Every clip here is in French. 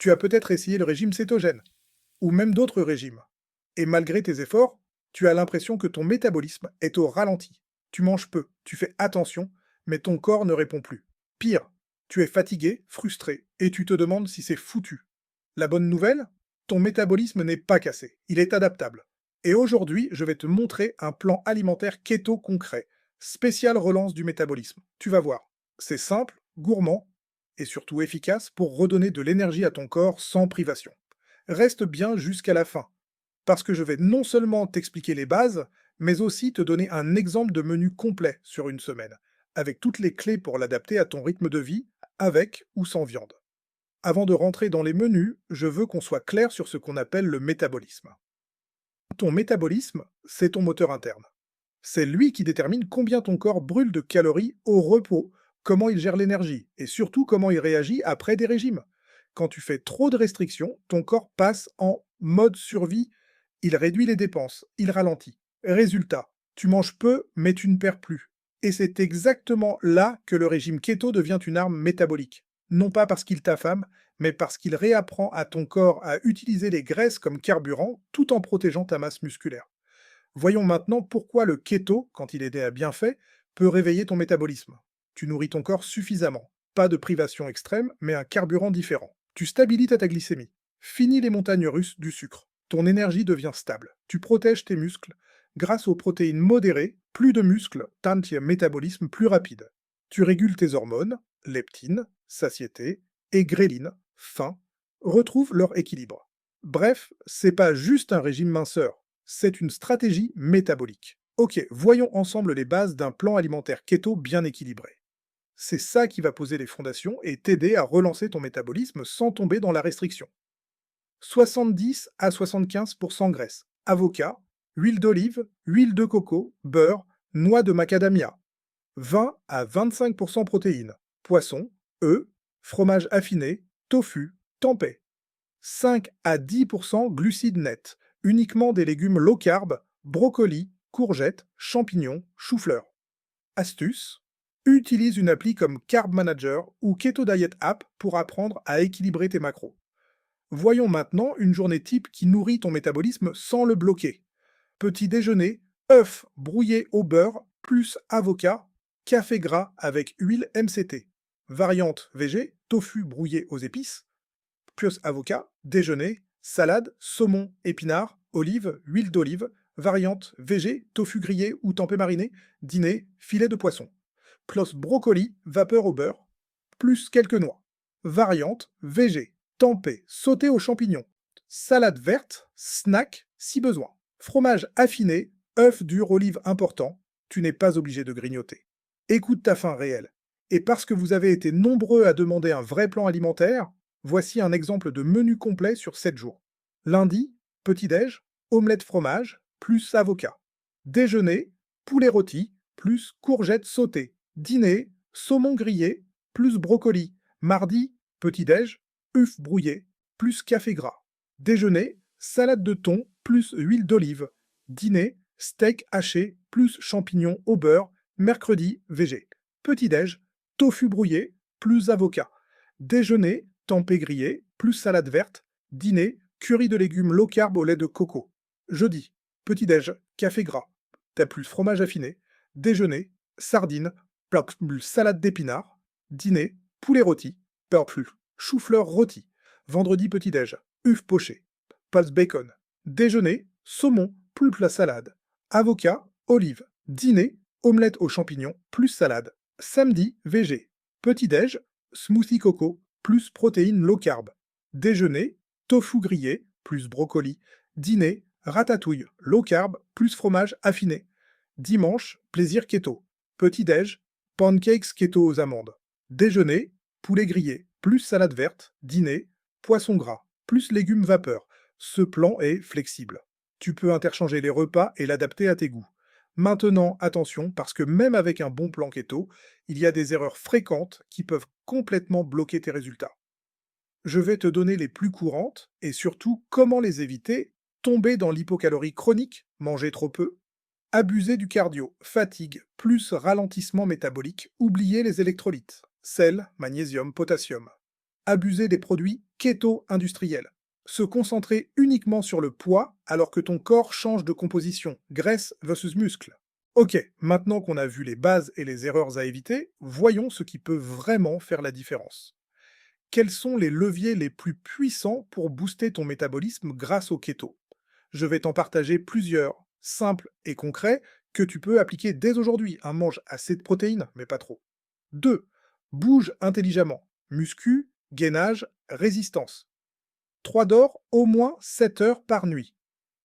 Tu as peut-être essayé le régime cétogène, ou même d'autres régimes. Et malgré tes efforts, tu as l'impression que ton métabolisme est au ralenti. Tu manges peu, tu fais attention, mais ton corps ne répond plus. Pire, tu es fatigué, frustré, et tu te demandes si c'est foutu. La bonne nouvelle, ton métabolisme n'est pas cassé, il est adaptable. Et aujourd'hui, je vais te montrer un plan alimentaire keto concret, spécial relance du métabolisme. Tu vas voir, c'est simple, gourmand, et surtout efficace pour redonner de l'énergie à ton corps sans privation. Reste bien jusqu'à la fin, parce que je vais non seulement t'expliquer les bases, mais aussi te donner un exemple de menu complet sur une semaine, avec toutes les clés pour l'adapter à ton rythme de vie, avec ou sans viande. Avant de rentrer dans les menus, je veux qu'on soit clair sur ce qu'on appelle le métabolisme. Ton métabolisme, c'est ton moteur interne. C'est lui qui détermine combien ton corps brûle de calories au repos, comment il gère l'énergie, et surtout comment il réagit après des régimes. Quand tu fais trop de restrictions, ton corps passe en mode survie, il réduit les dépenses, il ralentit. Résultat, tu manges peu, mais tu ne perds plus. Et c'est exactement là que le régime keto devient une arme métabolique. Non pas parce qu'il t'affame, mais parce qu'il réapprend à ton corps à utiliser les graisses comme carburant tout en protégeant ta masse musculaire. Voyons maintenant pourquoi le keto, quand il est bien fait, peut réveiller ton métabolisme. Tu nourris ton corps suffisamment. Pas de privation extrême, mais un carburant différent. Tu stabilises ta glycémie. Finis les montagnes russes du sucre. Ton énergie devient stable. Tu protèges tes muscles. Grâce aux protéines modérées, plus de muscles teintent un métabolisme plus rapide. Tu régules tes hormones, leptine, satiété, et gréline, faim, retrouvent leur équilibre. Bref, c'est pas juste un régime minceur, c'est une stratégie métabolique. Ok, voyons ensemble les bases d'un plan alimentaire keto bien équilibré. C'est ça qui va poser les fondations et t'aider à relancer ton métabolisme sans tomber dans la restriction. 70 à 75% graisse, avocat, huile d'olive, huile de coco, beurre, noix de macadamia. 20 à 25% protéines, poisson, œufs, fromage affiné, tofu, tempeh. 5 à 10% glucides nets, uniquement des légumes low carb, brocolis, courgettes, champignons, chou-fleur. Astuce, utilise une appli comme Carb Manager ou Keto Diet App pour apprendre à équilibrer tes macros. Voyons maintenant une journée type qui nourrit ton métabolisme sans le bloquer. Petit déjeuner, œufs brouillés au beurre plus avocat, café gras avec huile MCT. Variante végé, tofu brouillé aux épices, plus avocat, déjeuner, salade, saumon, épinards, olives, huile d'olive, variante végé, tofu grillé ou tempeh mariné, dîner, filet de poisson. Plus brocoli, vapeur au beurre, plus quelques noix. Variante végé, tempeh, sauté aux champignons. Salade verte, snack si besoin. Fromage affiné, œuf dur olive important, tu n'es pas obligé de grignoter. Écoute ta faim réelle. Et parce que vous avez été nombreux à demander un vrai plan alimentaire, voici un exemple de menu complet sur 7 jours. Lundi, petit-déj, omelette fromage, plus avocat. Déjeuner, poulet rôti, plus courgettes sautées. Dîner, saumon grillé, plus brocoli. Mardi, petit-déj, œufs brouillés, plus café gras. Déjeuner, salade de thon, plus huile d'olive. Dîner, steak haché, plus champignons au beurre. Mercredi, végé. Petit-déj, tofu brouillé, plus avocat. Déjeuner, tempeh grillé, plus salade verte. Dîner, curry de légumes low carb au lait de coco. Jeudi, petit-déj, café gras. T'as plus fromage affiné. Déjeuner, sardines, plus salade d'épinards. Dîner, poulet rôti, plus chou-fleur rôti. Vendredi, petit-déj, œufs pochés. Pulse bacon. Déjeuner, saumon, plus la salade. Avocat, olive. Dîner, omelette aux champignons, plus salade. Samedi, végé. Petit-déj, smoothie coco, plus protéines low carb. Déjeuner, tofu grillé, plus brocoli. Dîner, ratatouille, low carb, plus fromage affiné. Dimanche, plaisir keto. Petit-déj, pancakes keto aux amandes. Déjeuner, poulet grillé, plus salade verte. Dîner, poisson gras, plus légumes vapeur. Ce plan est flexible. Tu peux interchanger les repas et l'adapter à tes goûts. Maintenant, attention, parce que même avec un bon plan keto, il y a des erreurs fréquentes qui peuvent complètement bloquer tes résultats. Je vais te donner les plus courantes et surtout comment les éviter, tomber dans l'hypocalorie chronique, manger trop peu, abuser du cardio, fatigue, plus ralentissement métabolique, oublier les électrolytes, sel, magnésium, potassium, abuser des produits keto industriel. Se concentrer uniquement sur le poids alors que ton corps change de composition, graisse versus muscle. Ok, maintenant qu'on a vu les bases et les erreurs à éviter, voyons ce qui peut vraiment faire la différence. Quels sont les leviers les plus puissants pour booster ton métabolisme grâce au keto? Je vais t'en partager plusieurs, simples et concrets, que tu peux appliquer dès aujourd'hui. Un mange assez de protéines, mais pas trop. 2. Bouge intelligemment. Muscu, gainage, résistance. 3. Dors au moins 7 heures par nuit.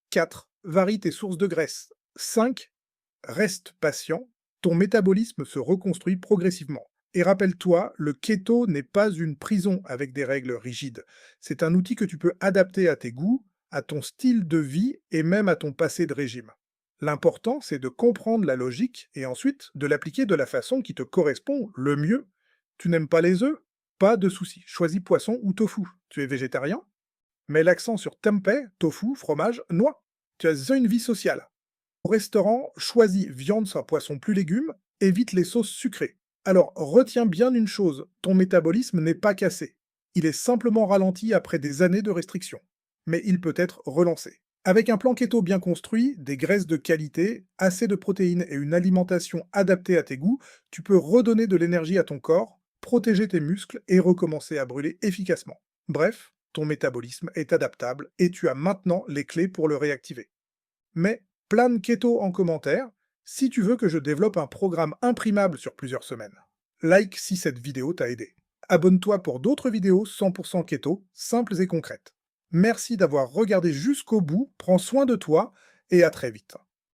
4. Varie tes sources de graisse. 5. Reste patient. Ton métabolisme se reconstruit progressivement. Et rappelle-toi, le keto n'est pas une prison avec des règles rigides. C'est un outil que tu peux adapter à tes goûts, à ton style de vie et même à ton passé de régime. L'important, c'est de comprendre la logique et ensuite de l'appliquer de la façon qui te correspond le mieux. Tu n'aimes pas les œufs? Pas de souci, choisis poisson ou tofu. Tu es végétarien? Mets l'accent sur tempeh, tofu, fromage, noix. Tu as une vie sociale. Au restaurant, choisis viande soit poisson plus légumes, évite les sauces sucrées. Alors, retiens bien une chose, ton métabolisme n'est pas cassé. Il est simplement ralenti après des années de restrictions. Mais il peut être relancé. Avec un plan keto bien construit, des graisses de qualité, assez de protéines et une alimentation adaptée à tes goûts, tu peux redonner de l'énergie à ton corps, protéger tes muscles et recommencer à brûler efficacement. Bref, ton métabolisme est adaptable et tu as maintenant les clés pour le réactiver. Mais plane keto en commentaire si tu veux que je développe un programme imprimable sur plusieurs semaines. Like si cette vidéo t'a aidé. Abonne-toi pour d'autres vidéos 100% keto, simples et concrètes. Merci d'avoir regardé jusqu'au bout, prends soin de toi et à très vite.